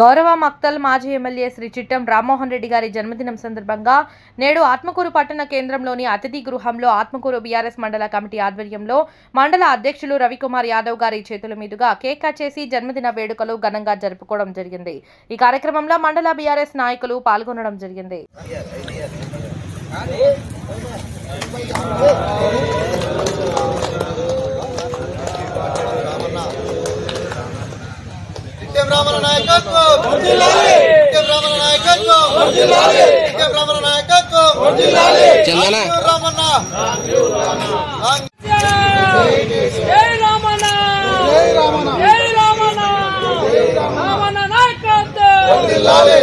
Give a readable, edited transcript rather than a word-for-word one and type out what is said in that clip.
గౌరవ మక్తల్ మాజీ ఎమ్మెల్యే శ్రీ చిట్టం రామ్మోహన్ రెడ్డి గారి జన్మదినం సందర్భంగా నేడు ఆత్మకూరు పట్టణ కేంద్రంలోని అతిథి గృహంలో ఆత్మకూరు బీఆర్ఎస్ మండల కమిటీ ఆధ్వర్యంలో మండల అధ్యక్షులు రవికుమార్ యాదవ్ గారి చేతుల మీదుగా కేక్ కట్ చేసి జన్మదిన వేడుకలు ఘనంగా జరుపుకోవడం జరిగింది। ఈ కార్యక్రమంలో మండల బీఆర్ఎస్ నాయకులు పాల్గొనడం జరిగింది। రామన నాయకత్వం వర్ధిల్లాలి రామన నాయకత్వం వర్ధిల్లాలి రామన నాయకత్వం వర్ధిల్లాలి చందన రామన్న జై రామన్న జై రామన్న జై రామన్న రామన నాయకత్వం వర్ధిల్లాలి